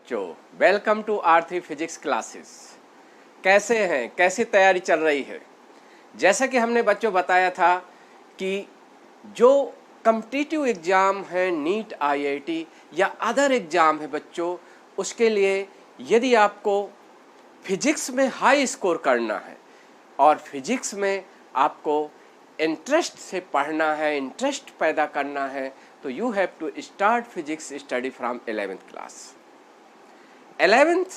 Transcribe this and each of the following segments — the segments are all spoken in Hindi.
बच्चों, welcome to R3 physics classes. कैसे हैं, कैसी तैयारी चल रही है? जैसा कि हमने बच्चों बताया था कि जो कॉम्पिटिटिव एग्ज़ाम है, नीट, IIT या अदर एग्ज़ाम है बच्चों, उसके लिए यदि आपको फिजिक्स में हाई स्कोर करना है और फिजिक्स में आपको इंटरेस्ट से पढ़ना है, इंटरेस्ट पैदा करना है, तो you have to start physics study from 11th class. 11th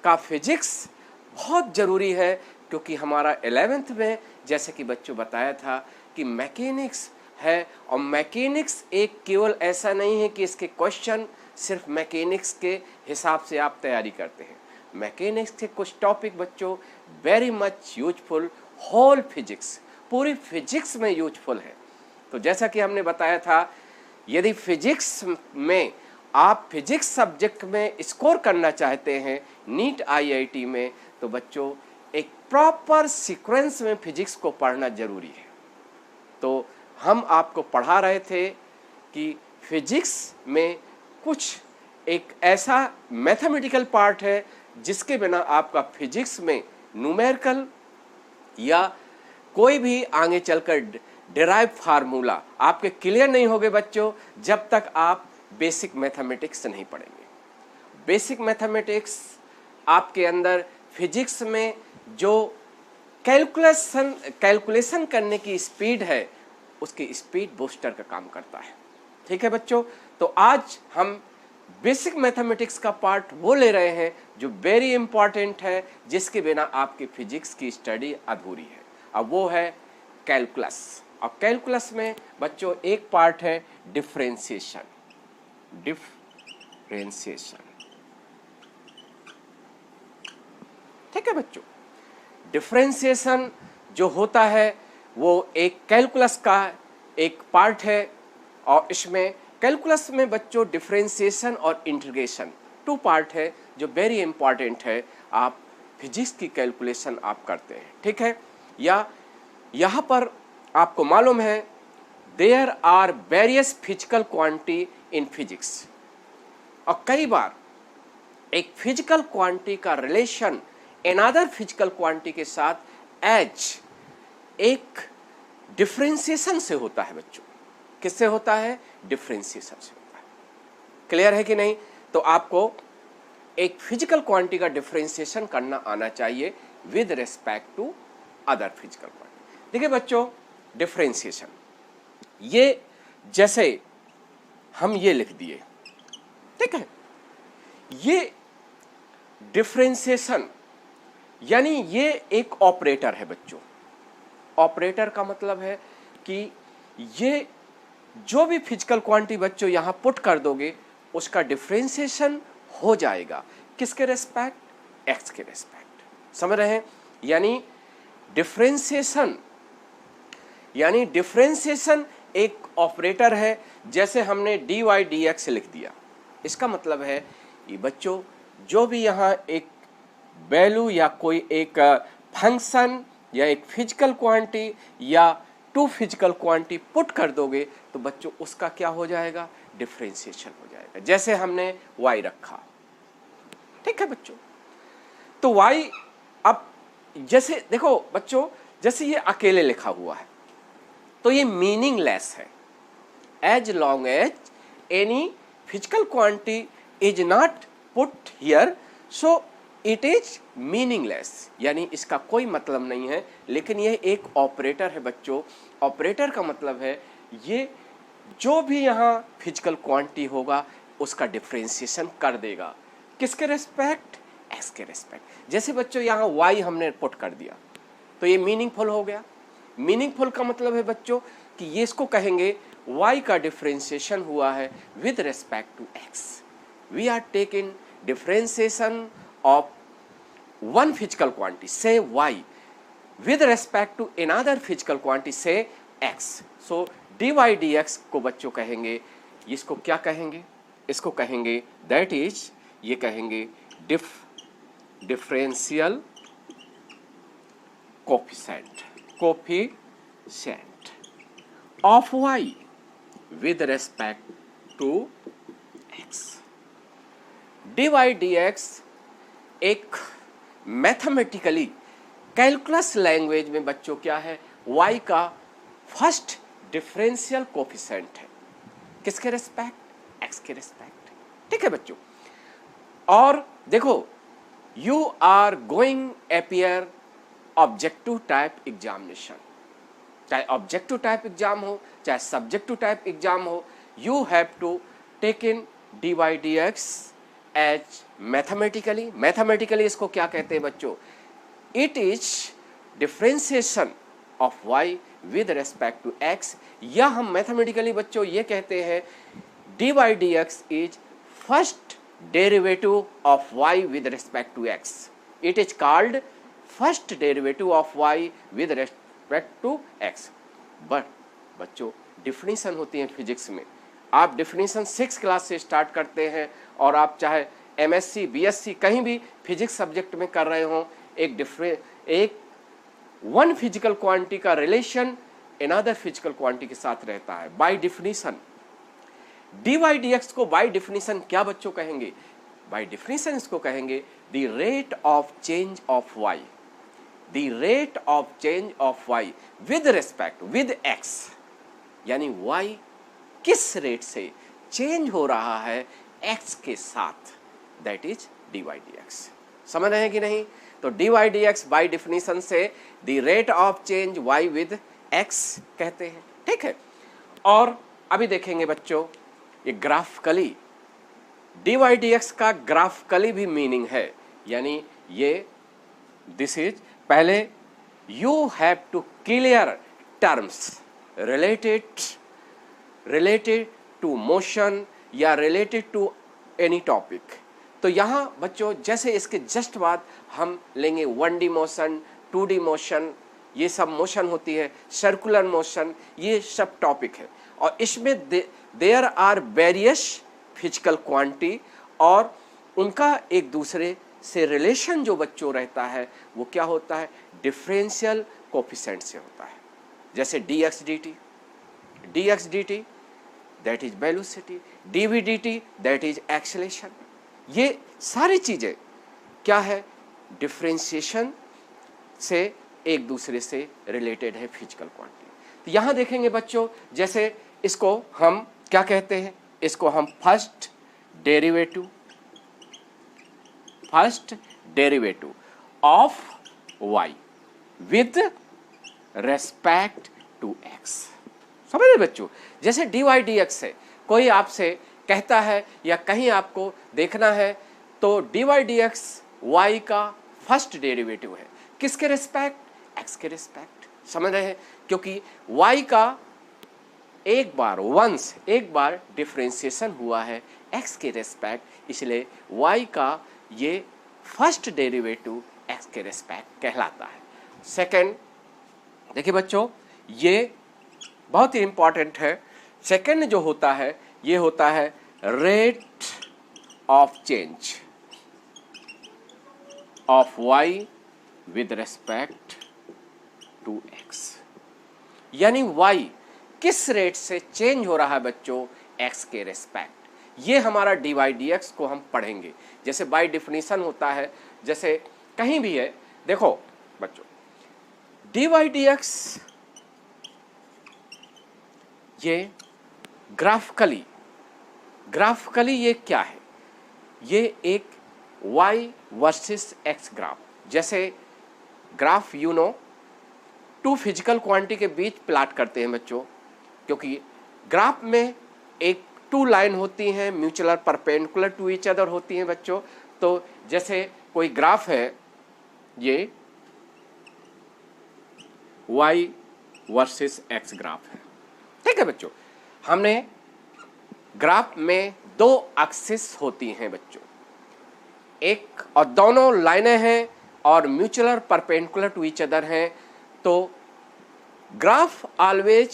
का फिजिक्स बहुत ज़रूरी है, क्योंकि हमारा 11th में जैसे कि बच्चों बताया था कि मैकेनिक्स है, और मैकेनिक्स एक केवल ऐसा नहीं है कि इसके क्वेश्चन सिर्फ मैकेनिक्स के हिसाब से आप तैयारी करते हैं। मैकेनिक्स के कुछ टॉपिक बच्चों very much useful, whole physics, पूरी फिजिक्स में यूजफुल है। तो जैसा कि हमने बताया था, यदि फिजिक्स में आप फिजिक्स सब्जेक्ट में स्कोर करना चाहते हैं नीट IIT में, तो बच्चों एक प्रॉपर सीक्वेंस में फिजिक्स को पढ़ना जरूरी है। तो हम आपको पढ़ा रहे थे कि फिजिक्स में कुछ एक ऐसा मैथमेटिकल पार्ट है जिसके बिना आपका फिजिक्स में न्यूमेरिकल या कोई भी आगे चलकर डिराइव फार्मूला आपके क्लियर नहीं होंगे बच्चों, जब तक आप बेसिक मैथमेटिक्स नहीं पढ़ेंगे। बेसिक मैथमेटिक्स आपके अंदर फिजिक्स में जो कैलकुलेशन करने की स्पीड है, उसकी स्पीड बूस्टर का काम करता है। ठीक है बच्चों, तो आज हम बेसिक मैथमेटिक्स का पार्ट वो ले रहे हैं जो वेरी इंपॉर्टेंट है, जिसके बिना आपकी फिजिक्स की स्टडी अधूरी है। अब वो है कैलकुलस। और कैलकुलस में बच्चों एक पार्ट है डिफरेंशिएशन। ठीक है बच्चों, डिफरेंशिएशन जो होता है वो एक कैलकुलस का एक पार्ट है, और इसमें कैलकुलस में बच्चों डिफरेंशिएशन और इंटीग्रेशन टू पार्ट है जो वेरी इंपॉर्टेंट है। आप फिजिक्स की कैलकुलेशन आप करते हैं, ठीक है। या यहाँ पर आपको मालूम है there are various physical quantity in physics, और कई बार एक फिजिकल क्वांटिटी का रिलेशन अनदर फिजिकल क्वांटिटी के साथ एज एक डिफरेंशिएशन से होता है बच्चों। किससे होता है? डिफरेंशिएशन से होता है। क्लियर है कि नहीं? तो आपको एक फिजिकल क्वांटिटी का डिफरेंशिएशन करना आना चाहिए with respect to other physical quantity. देखिए बच्चों, डिफरेंशिएशन ये जैसे हम ये लिख दिए, ठीक है, ये डिफरेंशिएशन यानी ये एक ऑपरेटर है बच्चों। ऑपरेटर का मतलब है कि ये जो भी फिजिकल क्वांटिटी बच्चों यहां पुट कर दोगे उसका डिफरेंशिएशन हो जाएगा। किसके रेस्पेक्ट? एक्स के रेस्पेक्ट। समझ रहे हैं? यानी डिफरेंशिएशन एक ऑपरेटर है। जैसे हमने dy/dx लिख दिया, इसका मतलब है ये बच्चों जो भी यहाँ एक वैल्यू या कोई एक फंक्शन या एक फिजिकल क्वांटिटी या टू फिजिकल क्वांटिटी पुट कर दोगे तो बच्चों उसका क्या हो जाएगा? डिफरेंशिएशन हो जाएगा। जैसे हमने y रखा, ठीक है बच्चों, तो y अब जैसे देखो बच्चों, जैसे ये अकेले लिखा हुआ है तो ये मीनिंगलेस है। As long as any physical quantity is not put here, so it is meaningless, यानी इसका कोई मतलब नहीं है। लेकिन यह एक ऑपरेटर है बच्चों। ऑपरेटर का मतलब है ये जो भी यहाँ फिजिकल क्वांटिटी होगा उसका डिफरेंशिएशन कर देगा। किसके रेस्पेक्ट? एक्स के रेस्पेक्ट। जैसे बच्चों यहाँ y हमने पुट कर दिया तो ये मीनिंगफुल हो गया। मीनिंगफुल का मतलब है बच्चों कि ये इसको कहेंगे y का डिफरेंशिएशन हुआ है with respect to x। We are taking differentiation of one physical quantity say y with respect to another physical quantity say x, so dy/dx को बच्चों कहेंगे, इसको क्या कहेंगे? इसको कहेंगे that is, ये कहेंगे differential coefficient of y with respect to x। dy dx एक मैथमेटिकली कैलकुलस लैंग्वेज में बच्चों क्या है, y का फर्स्ट डिफरेंशियल कोफिशिएंट है। किसके रिस्पेक्ट? x के रिस्पेक्ट। ठीक है बच्चों। और देखो, you are going appear objective type examination, चाहे ऑब्जेक्टिव टाइप एग्जाम हो चाहे सब्जेक्टिव टाइप एग्जाम हो, you have to take in dy dx as mathematically. Mathematically इसको क्या कहते हैं बच्चों? It is differentiation of y with respect to x, या हम मैथमेटिकली बच्चों ये कहते हैं dy dx is first derivative of y with respect to x। It is called first derivative of y with respect to x। But बच्चों डिफिनीशन होती है फिजिक्स में, आप डिफिनीशन 6 क्लास से स्टार्ट करते हैं और आप चाहे MSc BSc कहीं भी फिजिक्स सब्जेक्ट में कर रहे हो, एक वन फिजिकल क्वांटिटी का रिलेशन अनदर फिजिकल क्वांटिटी के साथ रहता है बाय डिफिनीशन। dy dx को बाय डिफिनीशन क्या बच्चों कहेंगे? बाय डिफिनीशन इसको कहेंगे the rate of change of y, the rate of change of y with respect with x, यानी y किस रेट से चेंज हो रहा है x के साथ, दैट इज dy dx। समझ रहे हैं कि नहीं? तो dy dx बाय डिफिनीशन से the rate of change y with x कहते हैं। ठीक है। और अभी देखेंगे बच्चों ये ग्राफिकली dy dx का ग्राफिकली भी मीनिंग है, यानी ये दिस इज, पहले you have to clear terms related to motion या रिलेटेड टू एनी टॉपिक। तो यहाँ बच्चों जैसे इसके जस्ट बाद हम लेंगे 1D मोशन, 2D मोशन, ये सब मोशन होती है, सर्कुलर मोशन, ये सब टॉपिक है। और इसमें there are various physical quantity और उनका एक दूसरे से रिलेशन जो बच्चों रहता है वो क्या होता है? डिफरेंशियल कोफिशिएंट से होता है। जैसे dx dt that is velocity, dv dt that is acceleration. ये सारी चीजें क्या है? डिफरेंशिएशन से एक दूसरे से रिलेटेड है फिजिकल क्वांटिटी। तो यहां देखेंगे बच्चों, जैसे इसको हम क्या कहते हैं? इसको हम first derivative of y with respect to x। समझ रहे बच्चों? जैसे dy dx है, कोई आपसे कहता है या कहीं आपको देखना है तो dy dx y का फर्स्ट डेरिवेटिव है, किसके रिस्पेक्ट? x के रिस्पेक्ट। समझ रहे हैं? क्योंकि y का एक बार डिफरेंशिएशन हुआ है x के रिस्पेक्ट, इसलिए y का ये फर्स्ट डेरिवेटिव x के रिस्पेक्ट कहलाता है। सेकंड देखिए बच्चों, ये बहुत ही इंपॉर्टेंट है। सेकंड जो होता है ये होता है rate of change of y with respect to x, यानी y किस रेट से चेंज हो रहा है बच्चों x के रेस्पेक्ट। ये हमारा dy dx को हम पढ़ेंगे। जैसे बाय डिफिनीशन होता है, जैसे कहीं भी है, देखो बच्चों dy dx ये ग्राफिकली ये क्या है? ये एक y वर्सेस x ग्राफ। जैसे ग्राफ टू फिजिकल क्वांटिटी के बीच प्लाट करते हैं बच्चों, क्योंकि ग्राफ में एक टू लाइन होती हैं, mutual perpendicular to each other होती हैं बच्चों। तो जैसे कोई ग्राफ है, ये y वर्सेस x ग्राफ है। ठीक है बच्चों, हमने ग्राफ में दो एक्सिस होती हैं बच्चों, एक और दोनों लाइनें हैं और mutual perpendicular to each other हैं। तो graph always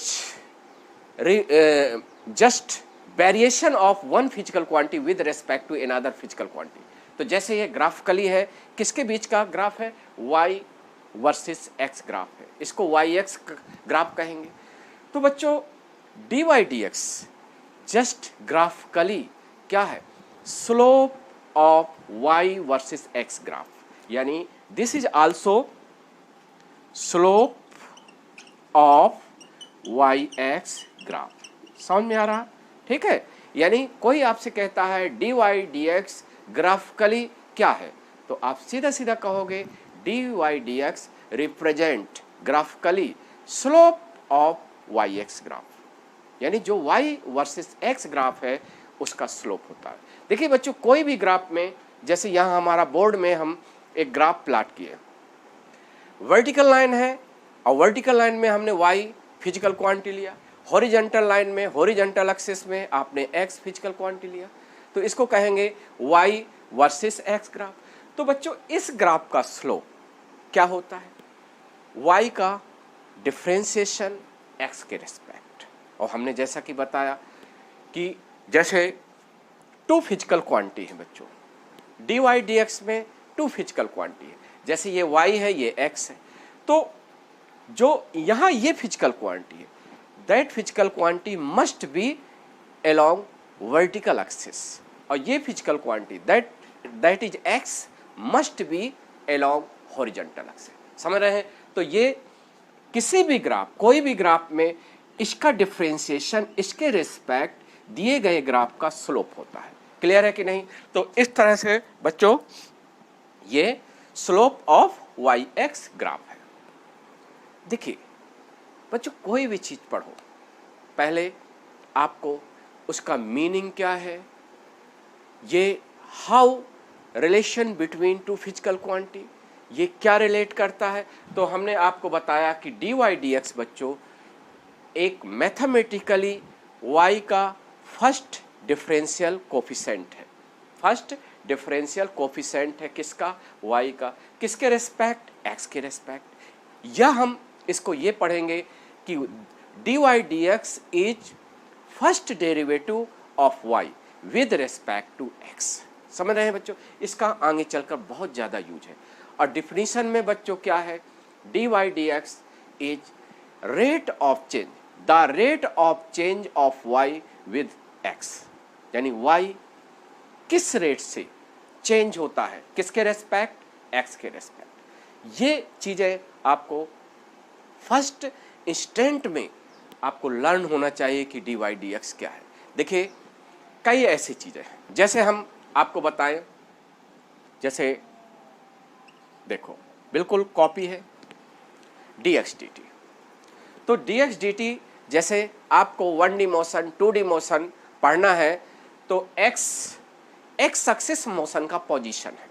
just variation of one physical quantity with respect to another physical quantity. तो जैसे ये ग्राफिकली है, किसके बीच का ग्राफ है? y वर्सेस x ग्राफ है, इसको yx ग्राफ कहेंगे। तो बच्चों dy dx जस्ट ग्राफिकली क्या है? Slope of y versus x graph, यानी this is also slope of Y X graph. समझ में आ रहा? ठीक है, यानी कोई आपसे कहता है D Y D X graphically क्या है, तो आप सीधा सीधा कहोगे D Y D X represent graphically slope of Y X graph, यानी जो y वर्सेस x ग्राफ है उसका स्लोप होता है। देखिए बच्चों, कोई भी ग्राफ में, जैसे यहाँ हमारा बोर्ड में हम एक ग्राफ प्लॉट किए, वर्टिकल लाइन है और वर्टिकल लाइन में हमने y फिजिकल क्वांटिटी लिया, हॉरिजॉन्टल लाइन में हॉरिजॉन्टल एक्सिस में आपने x फिजिकल क्वांटिटी लिया, तो इसको कहेंगे y वर्सेस x ग्राफ। तो बच्चों इस ग्राफ का स्लोप क्या होता है? y का डिफरेंशिएशन x के रेस्पेक्ट। और हमने जैसा कि बताया कि जैसे टू फिजिकल क्वांटिटी है बच्चों, डी वाई डी एक्स में टू फिजिकल क्वांटिटी है, जैसे ये y है ये x है, तो जो यहाँ ये फिजिकल क्वांटिटी है, that physical quantity must be along vertical axis, और ये physical quantity that is x must be along horizontal axis. समझ रहे हैं? तो ये किसी भी ग्राफ, कोई भी ग्राफ में इसका डिफरेंशिएशन इसके रिस्पेक्ट दिए गए ग्राफ का स्लोप होता है। क्लियर है कि नहीं? तो इस तरह से बच्चों ये slope of Y X graph है। देखिए बच्चों, कोई भी चीज पढ़ो, पहले आपको उसका मीनिंग क्या है, ये how relation between two physical quantity, ये क्या रिलेट करता है। तो हमने आपको बताया कि डी वाई डी एक्स बच्चों एक मैथमेटिकली y का फर्स्ट डिफरेंशियल कोफिशिएंट है। फर्स्ट डिफरेंशियल कोफिशिएंट है किसका? y का। किसके रेस्पेक्ट? x के रेस्पेक्ट। या हम इसको ये पढ़ेंगे कि D Y D X is first derivative of y with respect to x। समझ रहे हैं बच्चों? इसका आगे चलकर बहुत ज़्यादा यूज है। और डिफिनीशन में बच्चों क्या है? D Y D X is rate of change, the rate of change of y with x, यानी y किस रेट से चेंज होता है, किसके रेस्पेक्ट? x के रेस्पेक्ट। ये चीज़ें आपको फर्स्ट इंस्टेंट में आपको लर्न होना चाहिए कि डी वाई डी एक्स क्या है। देखिए कई ऐसी चीज़ें हैं, जैसे हम आपको बताएं, जैसे देखो बिल्कुल कॉपी है डी एक्स डी टी। तो डी एक्स डी टी जैसे आपको 1D मोशन 2D मोशन पढ़ना है, तो एक्स एक्सिस मोशन का पोजीशन है,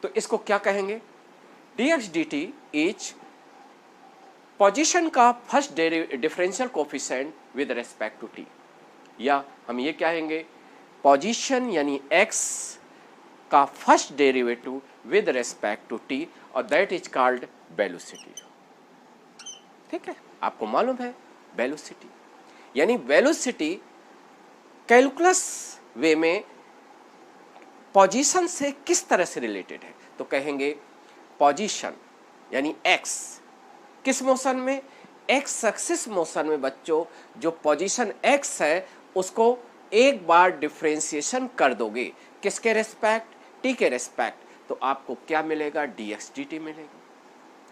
तो इसको क्या कहेंगे? D X D T is position का first differential coefficient with respect to T, या हम ये कहेंगे पोजीशन यानी x का first derivative with respect to t, और दैट इज कॉल्ड वेलोसिटी। ठीक है, आपको मालूम है वेलोसिटी, यानी वेलोसिटी कैलकुलस वे में पोजीशन से किस तरह से रिलेटेड है, तो कहेंगे पोजीशन यानी x किस मोशन में? x एक्सिस मोशन में बच्चों जो पोजीशन x है उसको एक बार डिफरेंशिएशन कर दोगे किसके रेस्पेक्ट? t के रेस्पेक्ट, तो आपको क्या मिलेगा? dx dt मिलेगा।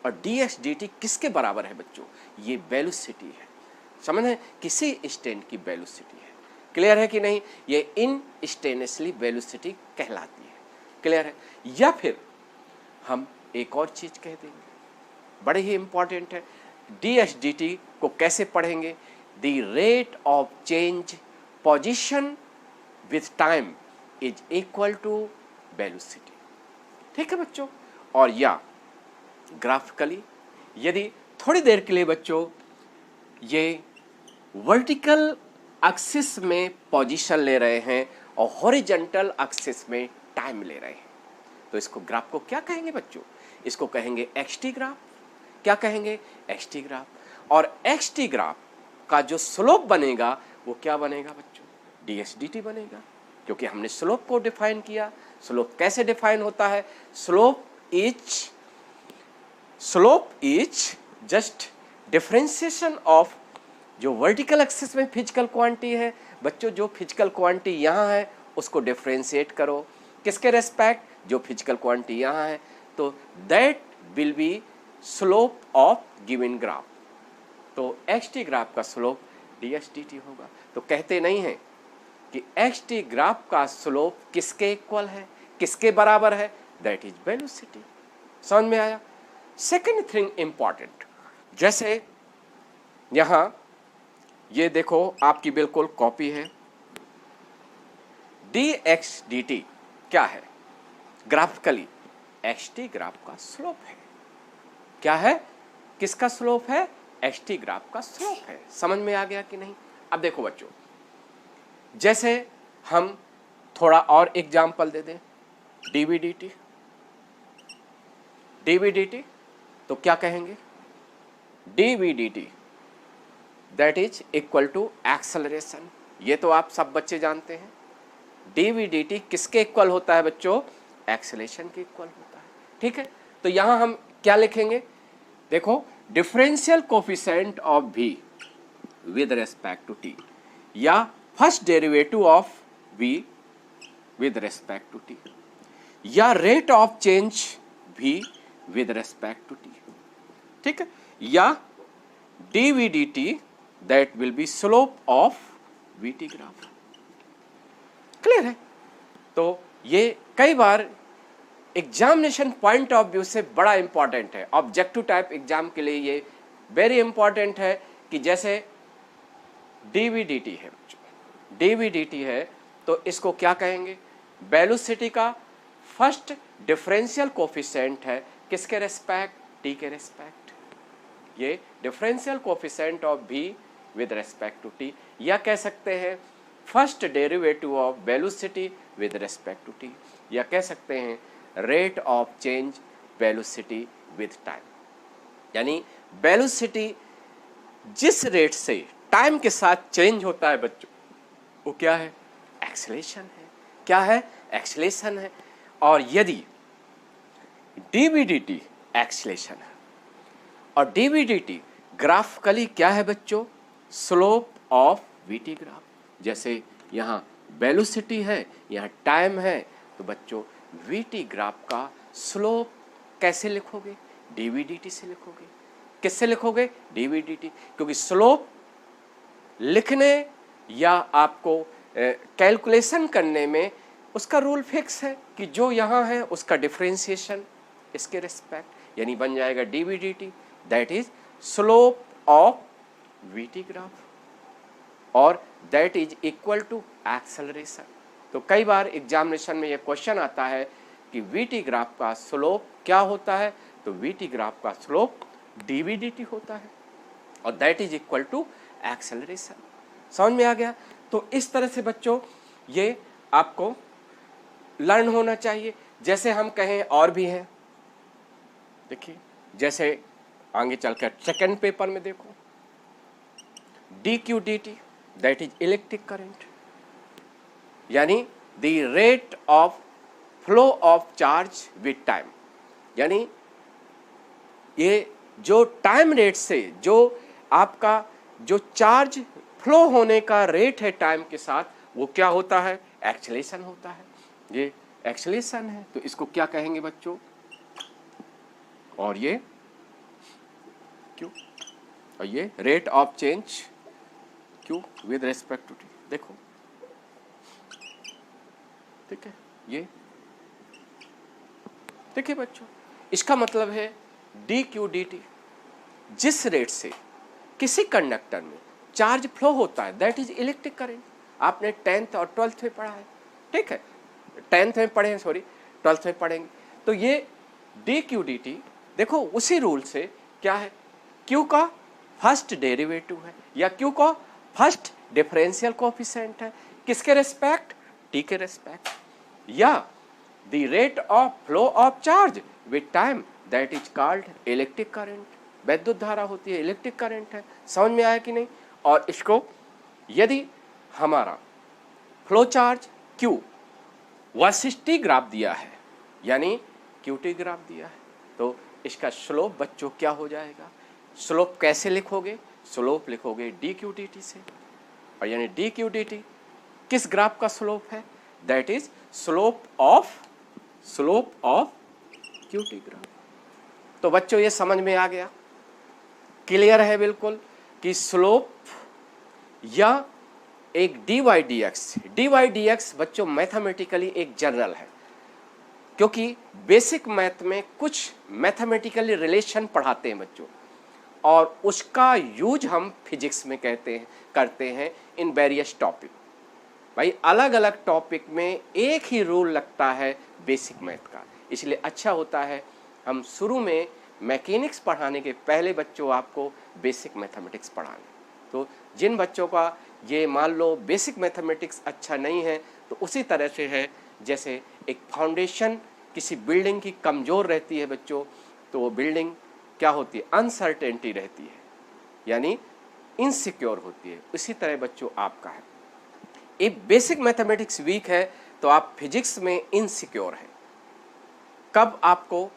और dx dt किसके बराबर है बच्चों? ये वेलोसिटी है। समझ है? किसी इंस्टेंट की वेलोसिटी है। क्लियर है कि नहीं? ये इंस्टेंटेनियसली वेलोसिटी कहलाती है। क्लियर है? या फिर हम एक और चीज कह देंगे, बड़े ही इंपॉर्टेंट है, dx dt को कैसे पढ़ेंगे? The rate of change position with time is equal to velocity. ठीक है बच्चों? और या ग्राफिकली यदि थोड़ी देर के लिए बच्चों ये वर्टिकल एक्सिस में पोजीशन ले रहे हैं और हॉरिजॉन्टल एक्सिस में टाइम ले रहे हैं, तो इसको ग्राफ को क्या कहेंगे बच्चों? इसको कहेंगे एक्सटी ग्राफ। क्या कहेंगे? X T graph. और एक्सटी ग्राफ का जो स्लोप बनेगा वो क्या बनेगा बच्चों? dx dt बनेगा, क्योंकि हमने स्लोप को डिफाइन किया। स्लोप कैसे डिफाइन होता है? Slope is just differentiation of जो वर्टिकल एक्सिस में फिजिकल क्वांटिटी है बच्चों, जो फिजिकल क्वांटिटी यहाँ है उसको डिफरेंशिएट करो किसके रेस्पेक्ट, जो फिजिकल क्वांटिटी यहाँ है, तो that will be slope of given graph. तो xt ग्राफ का स्लोप ds dt होगा। तो कहते नहीं है कि xt ग्राफ का स्लोप किसके इक्वल है, किसके बराबर है, दैट इज वेलोसिटी। समझ में आया। सेकेंड थिंग इंपॉर्टेंट, जैसे यहां ये देखो आपकी बिल्कुल कॉपी है, dx dt क्या है, ग्राफिकली xt ग्राफ का स्लोप है। क्या है, किसका स्लोप है, xt ग्राफ का स्लोप है। समझ में आ गया कि नहीं। अब देखो बच्चों, जैसे हम थोड़ा और एग्जाम्पल दे दें, dv dt, तो क्या कहेंगे, dv dt that is equal to acceleration. ये तो आप सब बच्चे जानते हैं, dv dt किसके इक्वल होता है बच्चों, एक्सेलरेशन के इक्वल होता है। ठीक है, तो यहां हम क्या लिखेंगे, देखो differential coefficient of v with respect to t, या first derivative of v with respect to t, या rate of change v with respect to t। ठीक है, या dv dt that will be slope of vt graph. Clear है। तो ये कई बार एग्जामिनेशन पॉइंट ऑफ व्यू से बड़ा इंपॉर्टेंट है, ऑब्जेक्टिव टाइप एग्जाम के लिए ये वेरी इंपॉर्टेंट है कि जैसे dv dt है, dv dt है तो इसको क्या कहेंगे, वेलोसिटी का फर्स्ट डिफरेंशियल कोफिशिएंट है, किसके रेस्पेक्ट, t के रेस्पेक्ट। ये differential coefficient of v with respect to t, या कह सकते हैं first derivative of velocity with respect to t, या कह सकते हैं rate of change velocity with time. यानी वेलोसिटी जिस रेट से टाइम के साथ चेंज होता है बच्चों, वो क्या है, एक्सेलरेशन है। क्या है, एक्सेलरेशन है। और यदि dv dt एक्सेलरेशन है और dv dt ग्राफिकली क्या है बच्चों, स्लोप ऑफ vt ग्राफ। जैसे यहाँ वेलोसिटी है, यहाँ टाइम है, तो बच्चों vt ग्राफ का स्लोप कैसे लिखोगे, dv dt से लिखोगे। किससे लिखोगे, dv dt, क्योंकि स्लोप लिखने या आपको कैलकुलेशन करने में उसका रूल फिक्स है कि जो यहाँ है उसका डिफरेंशिएशन इसके रिस्पेक्ट, यानी बन जाएगा dv dt that is slope of vt graph, और that is equal to acceleration. तो कई बार एग्जामिनेशन में यह क्वेश्चन आता है कि vt ग्राफ का स्लोप क्या होता है, तो vt ग्राफ का स्लोप dv dt होता है, और that is equal to acceleration. समझ में आ गया। तो इस तरह से बच्चों ये आपको लर्न होना चाहिए। जैसे हम कहें और भी हैं, देखिए जैसे आगे चलकर सेकंड पेपर में देखो, dq dt that is electric current, यानी the rate of flow of charge with time. यानी ये जो टाइम रेट से जो आपका जो चार्ज फ्लो होने का रेट है टाइम के साथ, वो क्या होता है, एक्सेलरेशन होता है। ये एक्सेलरेशन है, तो इसको क्या कहेंगे बच्चों, और ये क्यों, और ये रेट ऑफ चेंज क्यों विद रेस्पेक्ट टू टी। देखो ठीक है, ये देखिए बच्चों, इसका मतलब है dq dt जिस रेट से किसी कंडक्टर में चार्ज फ्लो होता है दैट इज इलेक्ट्रिक करंट। आपने 10th और 12th में पढ़ा है, ठीक है, 10th में पढ़े हैं, सॉरी 12th में पढ़ेंगे। तो ये dq dt देखो उसी रूल से क्या है, q का फर्स्ट डेरिवेटिव है, या q का फर्स्ट डिफरेंशियल कोएफिशिएंट है, किसके रेस्पेक्ट, t के रेस्पेक्ट, या the rate of flow of charge with time that is called electric current. वैद्युत धारा होती है, इलेक्ट्रिक करंट है। समझ में आया कि नहीं। और इसको यदि हमारा flow charge q versus t graph दिया है, यानी qt ग्राफ दिया है, तो इसका स्लोप बच्चों क्या हो जाएगा, स्लोप कैसे लिखोगे, स्लोप लिखोगे dq dt से, और यानी dq dt किस ग्राफ का स्लोप है, that is slope of QT graph. तो बच्चों ये समझ में आ गया, क्लियर है बिल्कुल कि स्लोप या एक dy/dx बच्चों मैथमेटिकली एक जनरल है, क्योंकि बेसिक मैथ में कुछ मैथमेटिकली रिलेशन पढ़ाते हैं बच्चों, और उसका यूज हम फिजिक्स में करते हैं इन वेरियस टॉपिक। भाई अलग अलग टॉपिक में एक ही रूल लगता है बेसिक मैथ का, इसलिए अच्छा होता है हम शुरू में मैकेनिक्स पढ़ाने के पहले बच्चों आपको बेसिक मैथमेटिक्स पढ़ाने। तो जिन बच्चों का ये मान लो बेसिक मैथमेटिक्स अच्छा नहीं है, तो उसी तरह से है जैसे एक फाउंडेशन किसी बिल्डिंग की कमज़ोर रहती है बच्चों, तो वो बिल्डिंग क्या होती है, अनसर्टेनिटी रहती है, यानी इनसिक्योर होती है। उसी तरह बच्चों आपका है, एक बेसिक मैथमेटिक्स वीक है तो आप फिजिक्स में इनसिक्योर है। कब आपको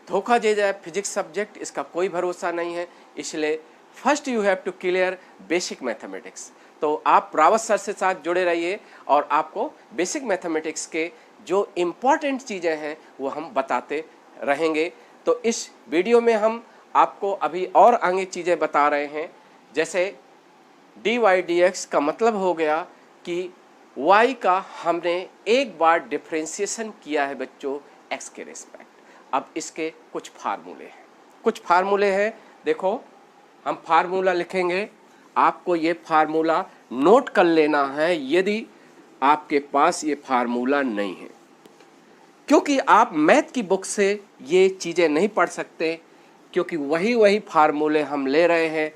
धोखा दे जाए फिजिक्स सब्जेक्ट, इसका कोई भरोसा नहीं है, इसलिए first you have to clear basic mathematics. तो आप रावत सर से साथ जुड़े रहिए और आपको बेसिक मैथमेटिक्स के जो इम्पॉर्टेंट चीज़ें हैं वो हम बताते रहेंगे। तो इस वीडियो में हम आपको अभी और आगे चीज़ें बता रहे हैं, जैसे dy/dx का मतलब हो गया कि y का हमने एक बार डिफ्रेंशिएशन किया है बच्चों x के रिस्पेक्ट। अब इसके कुछ फार्मूले हैं, देखो हम फार्मूला लिखेंगे, आपको ये फार्मूला नोट कर लेना है यदि आपके पास ये फार्मूला नहीं है, क्योंकि आप मैथ की बुक से ये चीज़ें नहीं पढ़ सकते, क्योंकि वही फार्मूले हम ले रहे हैं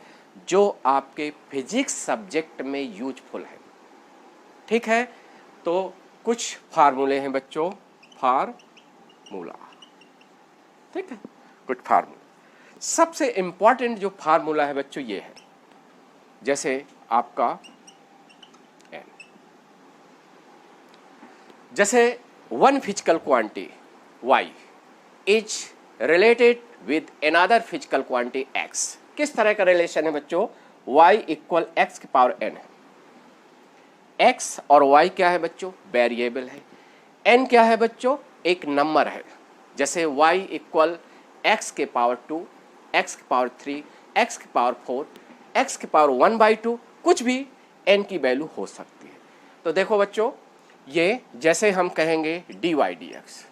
जो आपके फिजिक्स सब्जेक्ट में यूजफुल है। ठीक है, तो कुछ फार्मूले हैं बच्चों, फार्मूला, ठीक है, कुछ फार्मूला। सबसे इंपॉर्टेंट जो फार्मूला है बच्चों ये है, जैसे आपका n, जैसे one physical quantity y is related with another physical quantity x। किस तरह का रिलेशन है बच्चों, y इक्वल x की पावर n है। x और y क्या है बच्चों, वेरिएबल है। n क्या है बच्चों, एक नंबर है। जैसे y इक्वल x के पावर 2, x के पावर 3, x के पावर 4, x के पावर 1/2, कुछ भी n की वैल्यू हो सकती है। तो देखो बच्चों, ये जैसे हम कहेंगे dy/dx,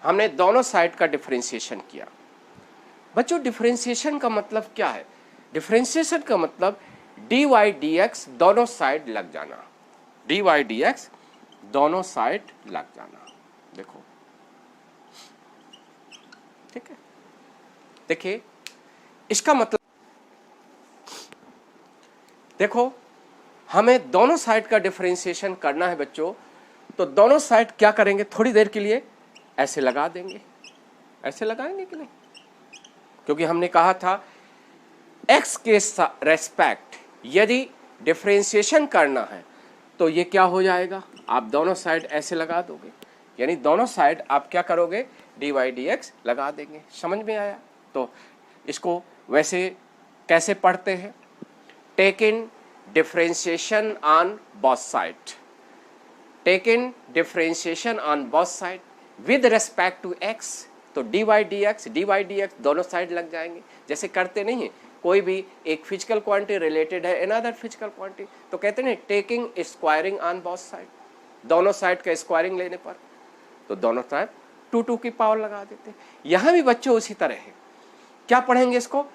हमने दोनों साइड का डिफरेंशिएशन किया। बच्चों डिफरेंशिएशन का मतलब क्या है, डिफरेंशिएशन का मतलब dy/dx दोनों साइड लग जाना, dy/dx दोनों साइड लग जाना। देखो ठीक है, देखिए इसका मतलब, देखो हमें दोनों साइड का डिफरेंशिएशन करना है बच्चों, तो दोनों साइड क्या करेंगे, थोड़ी देर के लिए ऐसे लगा देंगे, ऐसे लगाएंगे कि नहीं, क्योंकि हमने कहा था x के रेस्पेक्ट यदि डिफरेंशिएशन करना है तो ये क्या हो जाएगा, आप दोनों साइड ऐसे लगा दोगे, यानी दोनों साइड आप क्या करोगे, dy/dx लगा देंगे। समझ में आया? तो इसको वैसे कैसे पढ़ते हैं, take in differentiation on both side, take in differentiation on both side with respect to x, तो dy/dx दोनों साइड लग जाएंगे। जैसे करते नहीं है, कोई भी एक फिजिकल क्वांटिटी रिलेटेड है अनदर फिजिकल क्वांटिटी, तो कहते हैं taking squaring on both side, दोनों साइड का स्क्वायरिंग लेने पर तो दोनों साइड 2 की पावर लगा देते हैं। यहाँ भी बच्चों उसी तरह है, क्या पढ़ेंगे इसको,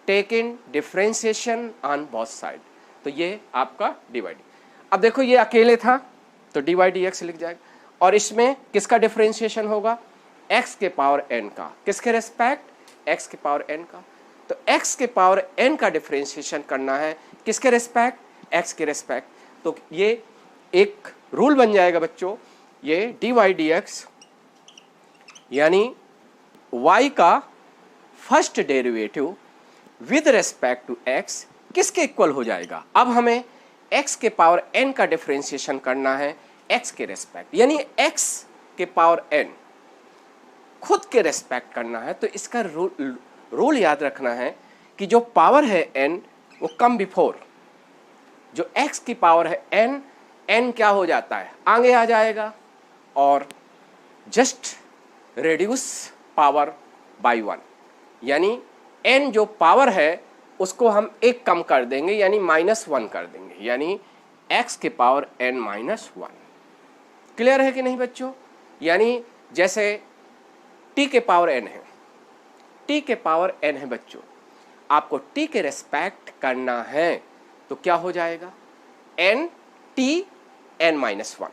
take in differentiation on both side, तो ये आपका dy/dx। अब देखो ये अकेले था तो dy/dx लिख जाएगा, और इसमें किसका डिफरेंशिएशन होगा, x के पावर n का, किसके रेस्पेक्ट, x के पावर n का। तो x के पावर n का डिफरेंशिएशन करना है किसके रेस्पेक्ट, x के रेस्पेक्ट, तो ये एक रूल बन जाएगा बच्चों, ये dy/dx यानी y का first derivative with respect to x किसके इक्वल हो जाएगा। अब हमें x के पावर n का डिफरेंशिएशन करना है x के रेस्पेक्ट, यानी x के पावर n खुद के रेस्पेक्ट करना है। तो इसका रूल याद रखना है कि जो पावर है n वो कम बिफोर, जो x की पावर है n n क्या हो जाता है, आगे आ जाएगा और जस्ट रेड्यूस पावर बाई 1, यानी n जो पावर है उसको हम एक कम कर देंगे, यानी -1 कर देंगे, यानी x के पावर n-1। क्लियर है कि नहीं बच्चों? यानी जैसे t के पावर n है, t के पावर n है बच्चों, आपको t के रेस्पेक्ट करना है तो क्या हो जाएगा, n t n-1।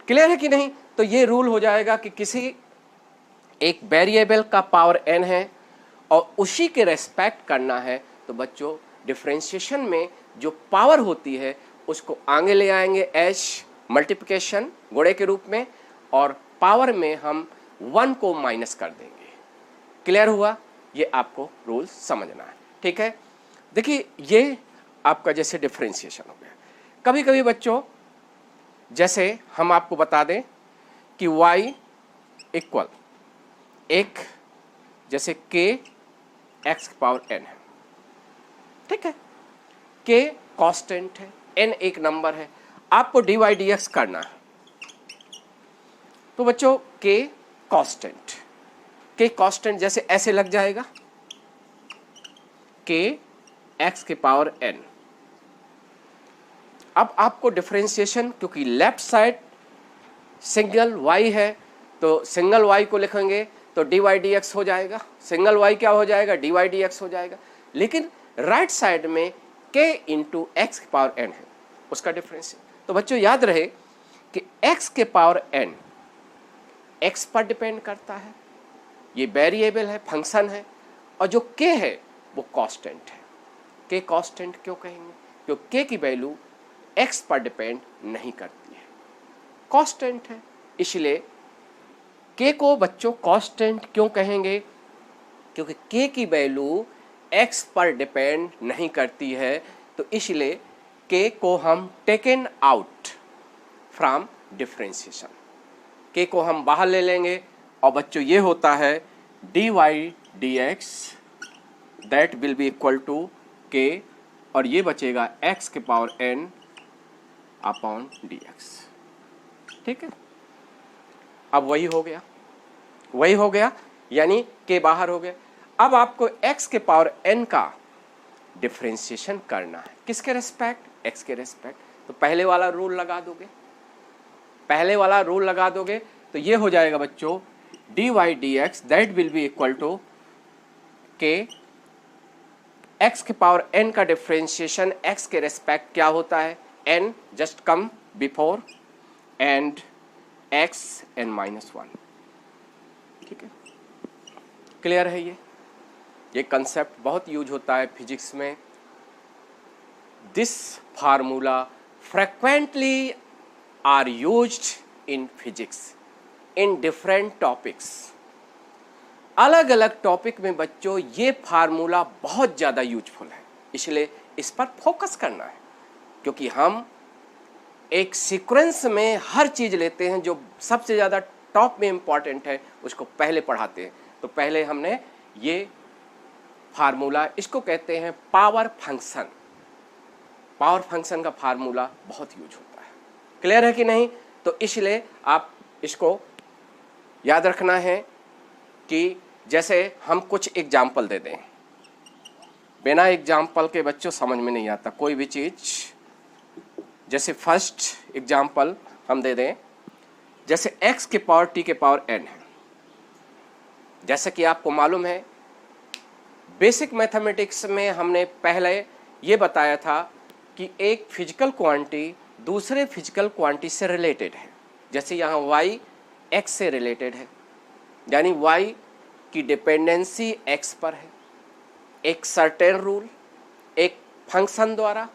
क्लियर है कि नहीं? तो ये रूल हो जाएगा कि किसी एक वेरिएबल का पावर n है और उसी के रेस्पेक्ट करना है तो बच्चों डिफरेंशिएशन में जो पावर होती है उसको आगे ले आएंगे h मल्टीप्लिकेशन गुणे के रूप में, और पावर में हम 1 को माइनस कर देंगे। क्लियर हुआ? ये आपको रूल समझना है, ठीक है। देखिए ये आपका जैसे डिफरेंशिएशन हो गया। कभी कभी बच्चों जैसे हम आपको बता दें कि y इक्वल एक जैसे k x की पावर n है, ठीक है, k कांस्टेंट है, n एक नंबर है, आपको dy dx करना है। तो बच्चों k कांस्टेंट जैसे ऐसे लग जाएगा k x की पावर n। अब आपको डिफरेंशिएशन, क्योंकि लेफ्ट साइड सिंगल y है तो सिंगल y को लिखेंगे तो dy dx हो जाएगा, सिंगल y क्या हो जाएगा, dy dx हो जाएगा। लेकिन राइट साइड में k इंटू एक्स की पावर n है, उसका डिफरेंस। तो बच्चों याद रहे कि x के पावर n x पर डिपेंड करता है, ये वेरिएबल है, फंक्शन है, और जो k है वो कांस्टेंट है। k कांस्टेंट क्यों कहेंगे? क्योंकि k की वैल्यू x पर डिपेंड नहीं करती है, कांस्टेंट है। इसलिए k को बच्चों कांस्टेंट क्यों कहेंगे? क्योंकि k की वैल्यू x पर डिपेंड नहीं करती है, तो इसलिए k को हम taken out from differentiation, k को हम बाहर ले लेंगे और बच्चों ये होता है dy dx that will be equal to k, और ये बचेगा x के पावर n अपॉन dx, ठीक है। अब वही हो गया, यानी k बाहर हो गया। अब आपको x के पावर n का डिफरेंशिएशन करना है, किसके रेस्पेक्ट, x के रेस्पेक्ट। तो पहले वाला रूल लगा दोगे तो ये हो जाएगा बच्चों dy dx that will be equal to k, x के पावर n का डिफरेंशिएशन x के रेस्पेक्ट क्या होता है, n just come before and x n-1, ठीक है। क्लियर है? ये कंसेप्ट बहुत यूज होता है फिजिक्स में। This formula frequently are used in physics in different topics. अलग अलग टॉपिक में बच्चों ये फार्मूला बहुत ज़्यादा यूजफुल है, इसलिए इस पर फोकस करना है, क्योंकि हम एक सीक्वेंस में हर चीज़ लेते हैं, जो सबसे ज़्यादा टॉप में इम्पॉर्टेंट है उसको पहले पढ़ाते हैं। तो पहले हमने ये फार्मूला, इसको कहते हैं पावर फंक्शन। पावर फंक्शन का फार्मूला बहुत यूज होता है। क्लियर है कि नहीं? तो इसलिए आप इसको याद रखना है कि जैसे हम कुछ एग्जाम्पल दे दें, बिना एग्जाम्पल के बच्चों समझ में नहीं आता कोई भी चीज़। जैसे फर्स्ट एग्जाम्पल हम दे दें, जैसे x के पावर t के पावर n है। जैसे कि आपको मालूम है बेसिक मैथमेटिक्स में हमने पहले ये बताया था कि एक फिजिकल क्वांटिटी दूसरे फिजिकल क्वांटिटी से रिलेटेड है। जैसे यहाँ y x से रिलेटेड है, यानी y की डिपेंडेंसी x पर है, एक सर्टेन रूल, एक फंक्शन द्वारा।